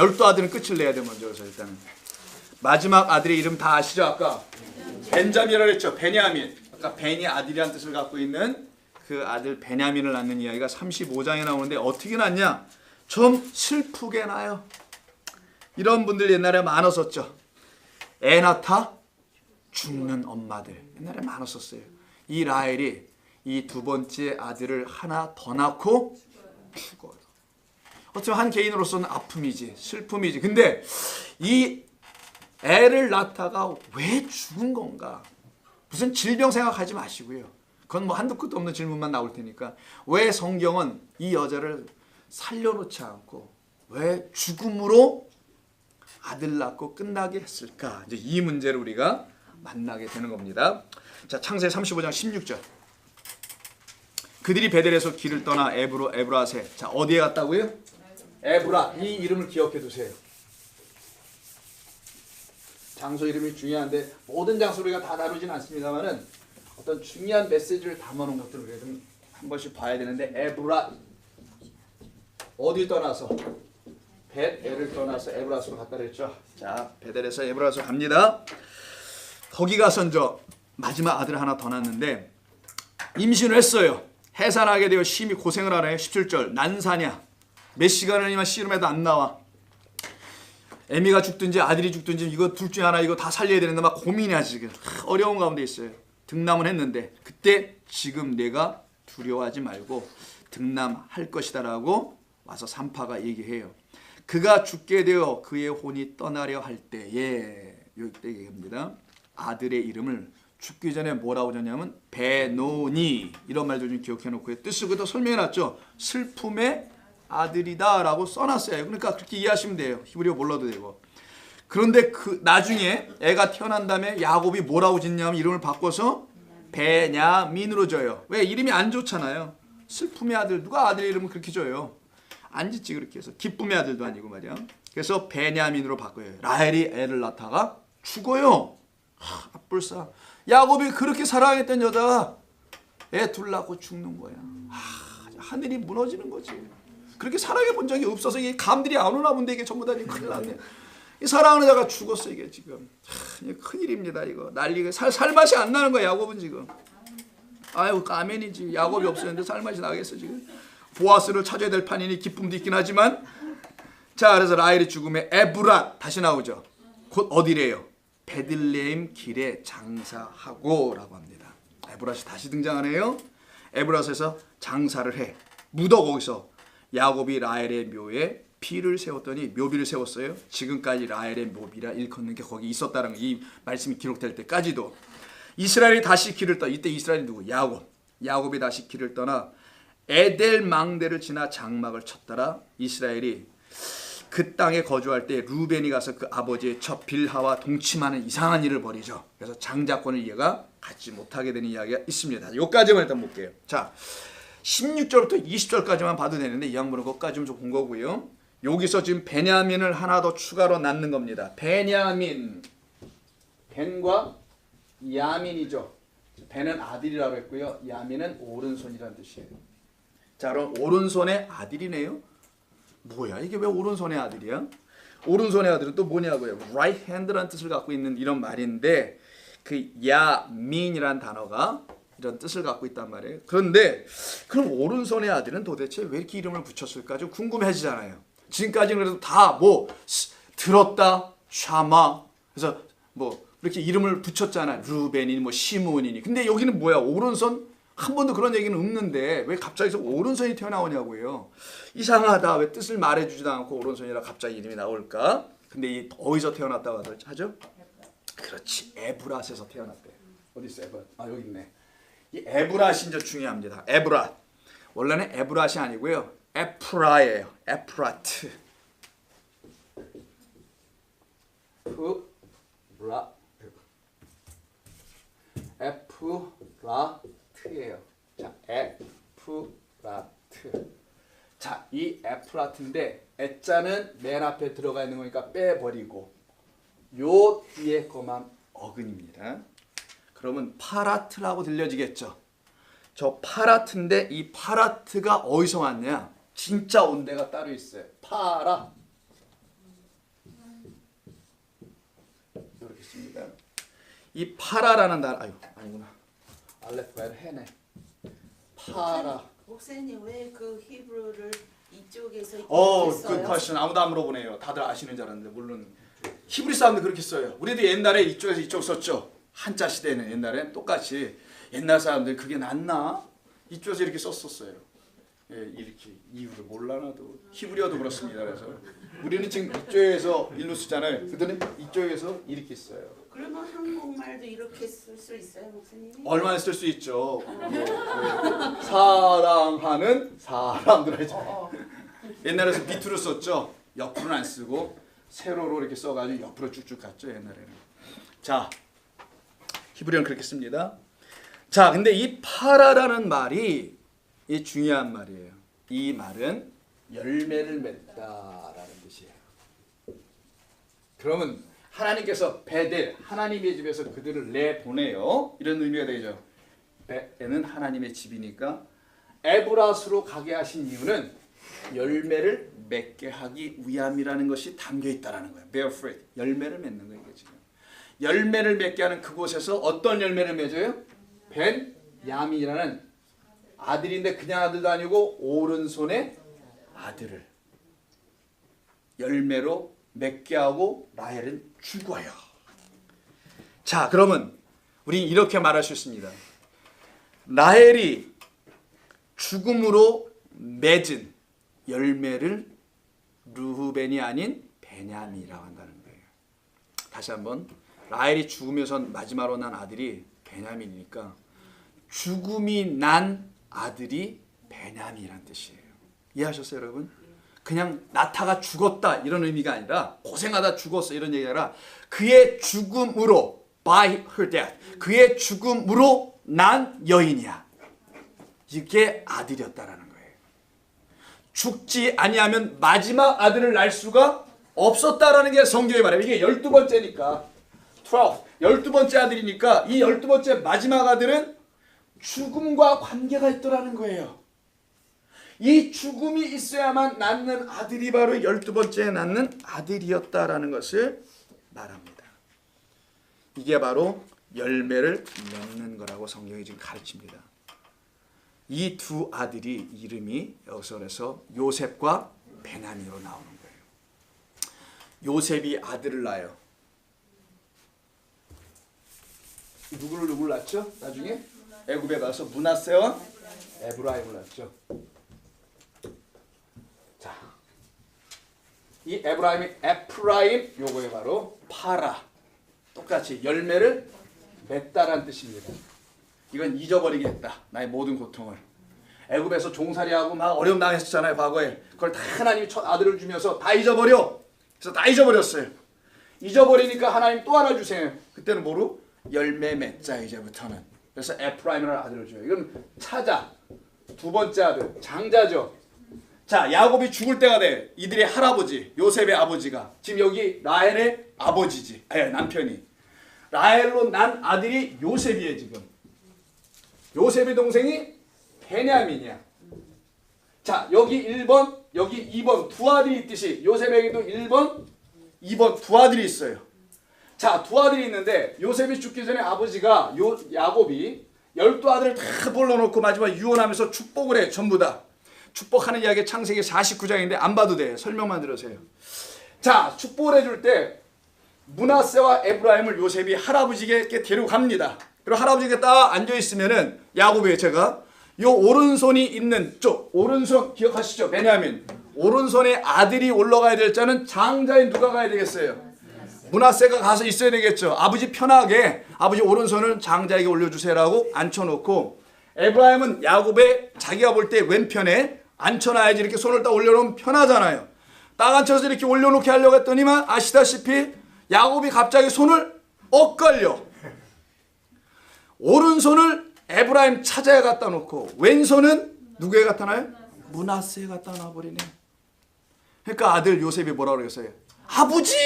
12아들은 끝을 내야 돼 먼저. 그래서 일단은 마지막 아들의 이름 다 아시죠? 아까 벤자민이라고 했죠. 베냐민. 아까 벤이 아들이란 뜻을 갖고 있는 그 아들 베냐민을 낳는 이야기가 35장에 나오는데 어떻게 낳냐? 좀 슬프게 나요. 이런 분들 옛날에 많았었죠. 애 낳다 죽는 엄마들 옛날에 많았었어요. 이 라헬이 이 두 번째 아들을 하나 더 낳고 죽어요. 어쩌면 한 개인으로서는 아픔이지 슬픔이지. 근데 이 애를 낳다가 왜 죽은 건가? 무슨 질병 생각하지 마시고요. 그건 뭐 한두 끝도 없는 질문만 나올 테니까 왜 성경은 이 여자를 살려놓지 않고 왜 죽음으로 아들 낳고 끝나게 했을까? 이제 이 문제를 우리가 만나게 되는 겁니다. 자, 창세기 35장 16절. 그들이 베델에서 길을 떠나 에브라세. 자, 어디에 갔다고요? 에브라. 이 이름을 기억해 두세요. 장소 이름이 중요한데 모든 장소를 우리가 다 다루진 않습니다만은 어떤 중요한 메시지를 담아놓은 것들을 우리가 좀 한 번씩 봐야 되는데 에브라. 어디 떠나서? 벳엘을 떠나서 에브라스로 갔다 그랬죠. 자, 베델에서 에브라스로 갑니다. 거기 가서 이제 마지막 아들 하나 더 낳았는데 임신을 했어요. 해산하게 되어 심히 고생을 하네요. 17절. 난사냐. 몇 시간이나 씨름해도 안 나와. 애미가 죽든지 아들이 죽든지 이거 둘 중에 하나 이거 다 살려야 되는데 막 고민이야 지금. 어려운 가운데 있어요. 등남은 했는데 그때 지금 내가 두려워하지 말고 등남할 것이다라고 와서 산파가 얘기해요. 그가 죽게 되어 그의 혼이 떠나려 할 때에 이때 얘기합니다. 아들의 이름을 죽기 전에 뭐라고 줬냐면 베노니 이런 말도 좀 기억해 놓고요. 뜻을 그도 설명해 놨죠. 슬픔의 아들이다라고 써놨어요. 그러니까 그렇게 이해하시면 돼요. 히브리어 몰라도 되고. 그런데 그 나중에 애가 태어난 다음에 야곱이 뭐라고 짓냐면 이름을 바꿔서 베냐민으로 줘요. 왜? 이름이 안 좋잖아요. 슬픔의 아들. 누가 아들의 이름을 그렇게 줘요? 안 짓지 그렇게 해서. 기쁨의 아들도 아니고 말이야. 그래서 베냐민으로 바꿔요. 라헬이 애를 낳다가 죽어요. 앞불싸. 야곱이 그렇게 사랑했던 여자가 애 둘 낳고 죽는 거야. 하늘이 무너지는 거지. 그렇게 사랑해 본 적이 없어서 이게 감들이 안 오나 본데 이게 전부 다 큰일 났네. 이 사랑하는 자가 죽었어 이게 지금. 큰일입니다 이거. 난리가 살맛이 안 나는 거야 야곱은 지금. 아유 까면이지. 야곱이 없었는데 살맛이 나겠어 지금. 보아스를 찾아야 될 판이니 기쁨도 있긴 하지만 자 그래서 라헬의 죽음에 에브라 다시 나오죠. 곧 어디래요? 베들레헴 길에 장사하고 라고 합니다. 에브라시 다시 등장하네요. 에브라스에서 장사를 해. 묻어 거기서. 야곱이 라헬의 묘에 피를 세웠더니 묘비를 세웠어요. 지금까지 라헬의 묘비라 일컫는 게 거기 있었다는 거. 이 말씀이 기록될 때까지도. 이스라엘이 다시 길을 떠. 이때 이스라엘이 누구? 야곱. 야곱이 다시 길을 떠나 에델 망대를 지나 장막을 쳤더라. 이스라엘이 그 땅에 거주할 때 루벤이 가서 그 아버지의 첩 빌하와 동침하는 이상한 일을 벌이죠. 그래서 장자권을 얘가 갖지 못하게 되는 이야기가 있습니다. 여기까지만 일단 볼게요. 자, 16절부터 20절까지만 봐도 되는데 이 양반은 거기까지 좀 본 거고요. 여기서 지금 베냐민을 하나 더 추가로 낳는 겁니다. 베냐민. 벤과 야민이죠. 벤은 아들이라고 했고요. 야민은 오른손이라는 뜻이에요. 자, 그럼 오른손의 아들이네요. 뭐야 이게 왜 오른손의 아들이야? 오른손의 아들은 또 뭐냐고요? right hand라는 뜻을 갖고 있는 이런 말인데 그 야민이라는 단어가 이런 뜻을 갖고 있단 말이에요. 그런데 그럼 오른손의 아들은 도대체 왜 이렇게 이름을 붙였을까 좀 궁금해지잖아요. 지금까지는 그래도 다 뭐 들었다 샤마 그래서 뭐 이렇게 이름을 붙였잖아. 루벤이니 뭐 시므온이니. 근데 여기는 뭐야? 오른손 한 번도 그런 얘기는 없는데 왜 갑자기 오른손이 튀어나오냐고요. 이상하다. 왜 뜻을 말해주지도 않고 오른손이라 갑자기 이름이 나올까? 근데 이 어디서 태어났다고 하죠? 그렇지. 에브라스에서 태어났대. 어디 있어 에브라? 아 여기 있네. 이 에브라시 이제 중요합니다. 에브라. 원래는 에브라시 아니고요. 에프라예요. 에프라트. 에프라트예요. 자, 에프라트. 자, 이 에프라트인데 에자는 맨 앞에 들어가 있는 거니까 빼버리고 요 뒤에 거만 어근입니다. 그러면 파라트라고 들려지겠죠. 저 파라트인데 이 파라트가 어디서 왔냐? 진짜 온데가 따로 있어요. 파라. 이 파라라는 단어, 아유 아니구나. 알레프가를 해네. 파라. 목사님 왜 그 히브리를 이쪽에서 그 써요? 퀘스천 아무도 안 물어보네요. 다들 아시는 줄 알았는데 물론 히브리 사람들 그렇게 써요. 우리도 옛날에 이쪽에서 이쪽 썼죠. 한자 시대는 옛날에 똑같이 옛날 사람들 그게 낫나? 이쪽에서 이렇게 썼었어요. 예, 이렇게 이유를 몰라 나도 히브리어도 그렇습니다. 그래서 우리는 지금 이쪽에서 일로 쓰잖아요. 그들은 이쪽에서 이렇게 써요. 그러면 한국말도 이렇게 쓸 수 있어요, 목사님이? 얼마나 쓸 수 있죠. 사랑하는 사람들 하죠. 옛날에서 밑으로 썼죠. 옆으로는 안 쓰고 세로로 이렇게 써가지고 옆으로 쭉쭉 갔죠 옛날에는. 자, 히브리어는 그렇게 씁니다. 자, 근데 이 파라라는 말이 이 중요한 말이에요. 이 말은 열매를 맺다라는 뜻이에요. 그러면 하나님께서 베델 하나님의 집에서 그들을 내보내요. 이런 의미가 되죠. 베델은 하나님의 집이니까 에브라스로 가게 하신 이유는 열매를 맺게 하기 위함이라는 것이 담겨 있다라는 거예요. Bear fruit. 열매를 맺는 거예요, 이게 지금. 열매를 맺게 하는 그곳에서 어떤 열매를 맺어요? 벤야민이라는 아들인데 그냥 아들도 아니고 오른손의 아들을 열매로 맺게 하고 라헬은 죽어요. 자, 그러면 우리 이렇게 말할 수 있습니다. 라헬이 죽음으로 맺은 열매를 르후벤이 아닌 베냐민이라고 한다는 거예요. 다시 한번 라헬이 죽으면서 마지막으로 난 아들이 베냐민이니까 죽음이 난 아들이 베냐민이라는 뜻이에요. 이해하셨어요, 여러분? 그냥 나타가 죽었다 이런 의미가 아니라 고생하다 죽었어 이런 얘기가 아니라 그의 죽음으로 by her death 그의 죽음으로 난 여인이야. 이게 아들이었다라는 거예요. 죽지 아니하면 마지막 아들을 낳을 수가 없었다라는 게 성경의 말이에요. 이게 12번째니까 12번째 아들이니까 이 12번째 마지막 아들은 죽음과 관계가 있더라는 거예요. 이 죽음이 있어야만 낳는 아들이 바로 12번째 낳는 아들이었다라는 것을 말합니다. 이게 바로 열매를 맺는 거라고 성경이 지금 가르칩니다. 이 두 아들이 이름이 여기서 요셉과 베냐민으로 나오는 거예요. 요셉이 아들을 낳아요. 누구를 낳죠? 나중에 애굽에 가서 므낫세와 에브라임을 낳죠. 자, 이 에프라임 요거에 바로 파라 똑같이 열매를 맺다란 뜻입니다. 이건 잊어버리겠다. 나의 모든 고통을. 애굽에서 종살이하고 막 어려움 당했었잖아요. 과거에. 그걸 다 하나님이 첫 아들을 주면서 다 잊어버려. 그래서 다 잊어버렸어요. 잊어버리니까 하나님 또 하나 주세요. 그때는 뭐로? 열매 맺자 이제부터는. 그래서 에프라임이라는 아들을 줘요. 이건 차자. 두 번째 아들. 장자죠. 자, 야곱이 죽을 때가 돼. 이들의 할아버지, 요셉의 아버지가. 지금 여기 라헬의 아버지지. 남편이. 라헬로 난 아들이 요셉이에요, 지금. 요셉의 동생이 베냐민이야. 자, 여기 1번, 여기 2번 두 아들이 있듯이 요셉에게도 1번, 2번 두 아들이 있어요. 자, 두 아들이 있는데 요셉이 죽기 전에 아버지가 야곱이 12아들을 다 불러놓고 마지막 유언하면서 축복을 해. 전부 다. 축복하는 이야기 창세기 49장인데 안 봐도 돼요. 설명만 들으세요. 자, 축복을 해줄 때 므낫세와 에브라임을 요셉이 할아버지에게 데려갑니다. 그리고 할아버지가 딱 앉아있으면은 야곱의 제가 요 오른손이 있는 쪽 오른손 기억하시죠? 베냐민 오른손에 아들이 올라가야 될 자는 장자인 누가 가야 되겠어요? 므낫세가 가서 있어야 되겠죠. 아버지 편하게 아버지 오른손을 장자에게 올려주세요라고 앉혀놓고 에브라임은 야곱의 자기가 볼 때 왼편에 앉혀놔야지 이렇게 손을 딱 올려놓으면 편하잖아요. 딱 앉혀서 이렇게 올려놓게 하려고 했더니만 아시다시피 야곱이 갑자기 손을 엇갈려. 오른손을 에브라임 차자에 갖다 놓고 왼손은 누구에 갖다 놔요? 므낫세에 갖다 놔버리네. 그러니까 아들 요셉이 뭐라고 그랬어요? 아버지!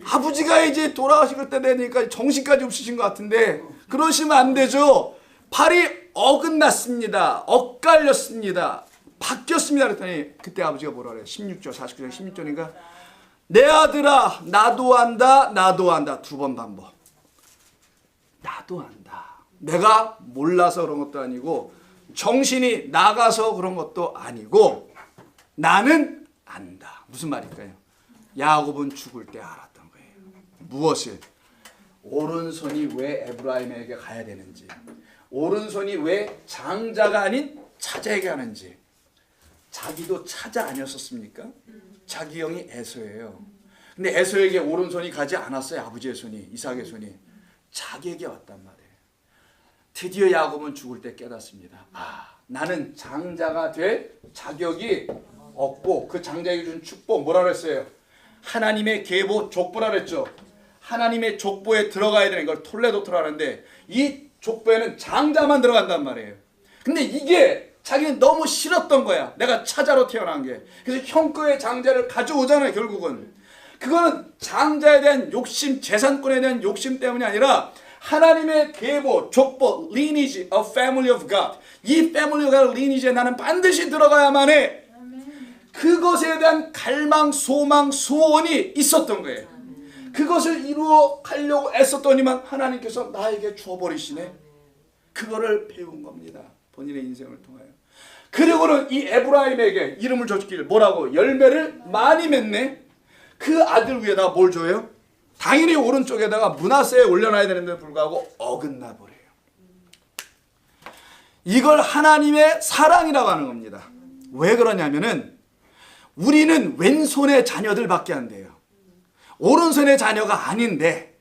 아버지가 이제 돌아가실 때 되니까 정신까지 없으신 것 같은데 그러시면 안 되죠. 팔이 어긋났습니다. 엇갈렸습니다. 바뀌었습니다. 그랬더니 그때 아버지가 뭐라 그래요? 16절 49장 16절인가 내 아들아 나도 한다 나도 한다. 2번 반복. 나도 한다. 내가 몰라서 그런 것도 아니고 정신이 나가서 그런 것도 아니고 나는 안다. 무슨 말일까요? 야곱은 죽을 때 알았던 거예요. 무엇을? 오른손이 왜 에브라임에게 가야 되는지, 오른손이 왜 장자가 아닌 차자에게 가는지. 자기도 차자 아니었었습니까? 자기 형이 에서예요. 근데 에서에게 오른손이 가지 않았어요. 아버지의 손이, 이삭의 손이 자기에게 왔단 말이에요. 드디어 야곱은 죽을 때 깨닫습니다. 나는 장자가 될 자격이 없고 그 장자에게 준 축복 뭐라 그랬어요? 하나님의 계보 족보라 그랬죠. 하나님의 족보에 들어가야 되는 걸 톨레도토라 하는데 이 족보에는 장자만 들어간단 말이에요. 근데 이게 자기는 너무 싫었던 거야. 내가 차자로 태어난 게. 그래서 형 거의 장자를 가져오잖아요. 결국은. 그거는 장자에 대한 욕심, 재산권에 대한 욕심 때문이 아니라 하나님의 계보, 족보, lineage, a family of God. 이 family of God lineage에 나는 반드시 들어가야만 해. 그것에 대한 갈망, 소망, 소원이 있었던 거예요. 그것을 이루어 가려고 애썼더니만 하나님께서 나에게 주어버리시네. 그거를 배운 겁니다. 본인의 인생을 통하여. 그리고는 이 에브라임에게 이름을 줬길 뭐라고? 열매를 많이 맺네. 그 아들 위에다가 뭘 줘요? 당연히 오른쪽에다가 므낫세에 올려놔야 되는데 불구하고 어긋나 버려요. 이걸 하나님의 사랑이라고 하는 겁니다. 왜 그러냐면은 우리는 왼손의 자녀들밖에 안 돼요. 오른손의 자녀가 아닌데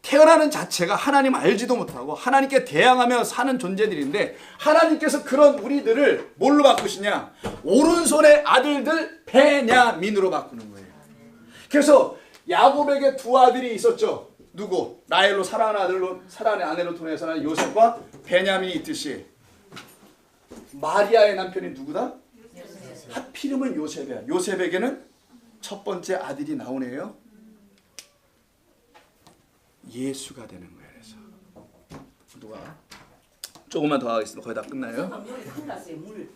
태어나는 자체가 하나님 알지도 못하고 하나님께 대항하며 사는 존재들인데 하나님께서 그런 우리들을 뭘로 바꾸시냐? 오른손의 아들들 베냐민으로 바꾸는 거예요. 그래서 야곱에게 2 아들이 있었죠. 누구? 라헬로 사랑하는 아들로 사랑하는 아내로 통해서는 요셉과 베냐민이 있듯이 마리아의 남편이 누구다? 하필이면 요셉이야. 요셉에게는 첫 번째 아들이 나오네요. 예수가 되는 거예요. 그래서 누가 조금만 더 하겠습니다. 거의 다 끝나요. 물이 큰일 났어요. 물.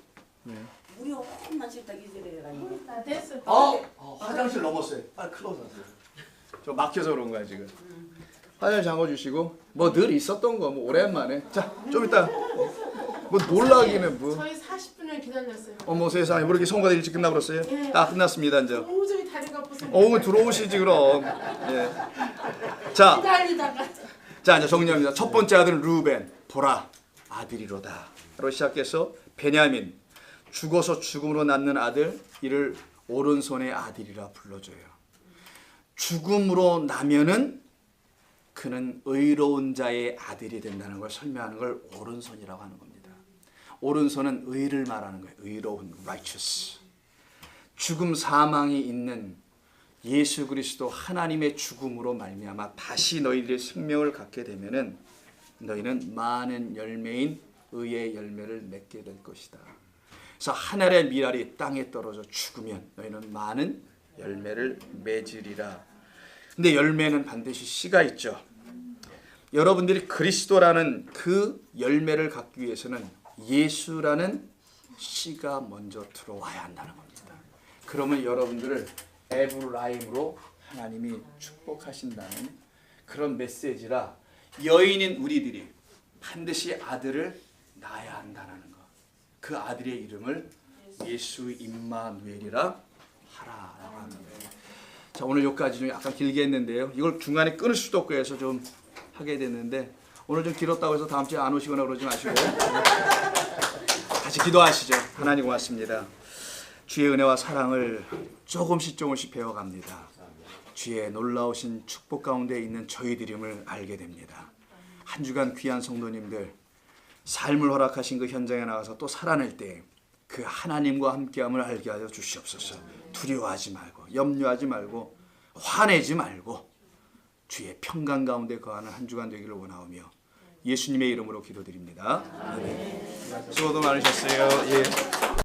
물이 엄청 싫다 기절해가지고. 됐어. 화장실 넘었어요. 클로즈 하세요. 저 막혀서 그런 거야 지금. 화장실 잠궈주시고 뭐 늘 있었던 거 뭐 오랜만에. 자, 좀 이따 뭐 놀라기는 뭐. 저희 40분을 기다렸어요. 어머 세상에 뭐 이렇게 성과가 일찍 끝나버렸어요? 예. 다 끝났습니다 이제. 도저히 다리가 아파서. 들어오시지 그럼. 예. 자, 기다리다가. 자 이제 정리합니다. 첫 번째 아들은 루벤. 보라 아들이로다. 로 시작해서 베냐민. 죽어서 죽음으로 낳는 아들. 이를 오른손의 아들이라 불러줘요. 죽음으로 나면은 그는 의로운 자의 아들이 된다는 걸 설명하는 걸 오른손이라고 하는 겁니다. 오른손은 의를 말하는 거예요. 의로운, righteous. 죽음 사망이 있는 예수 그리스도 하나님의 죽음으로 말미암아 다시 너희들의 생명을 갖게 되면은 너희는 많은 열매인 의의 열매를 맺게 될 것이다. 그래서 하늘의 미랄이 땅에 떨어져 죽으면 너희는 많은 열매를 맺으리라. 근데 열매는 반드시 씨가 있죠. 여러분들이 그리스도라는 그 열매를 갖기 위해서는 예수라는 씨가 먼저 들어와야 한다는 겁니다. 그러면 여러분들을 에브라임으로 하나님이 축복하신다는 그런 메시지라 여인인 우리들이 반드시 아들을 낳아야 한다는 것. 그 아들의 이름을 예수 임마누엘이라 하라라고 하는 거예요. 자, 오늘 여기까지 좀 약간 길게 했는데요. 이걸 중간에 끊을 수도 없고 해서 좀 하게 됐는데 오늘 좀 길었다고 해서 다음 주에 안 오시거나 그러지 마시고 같이 기도하시죠. 하나님 고맙습니다. 주의 은혜와 사랑을 조금씩 배워갑니다. 주의 놀라우신 축복 가운데 있는 저희들임을 알게 됩니다. 한 주간 귀한 성도님들 삶을 허락하신 그 현장에 나가서 또 살아낼 때 그 하나님과 함께함을 알게 하여 주시옵소서. 두려워하지 말고 염려하지 말고 화내지 말고 주의 평강 가운데 거하는 한 주간 되기를 원하오며 예수님의 이름으로 기도드립니다. 아멘. 수고도 많으셨어요. 예.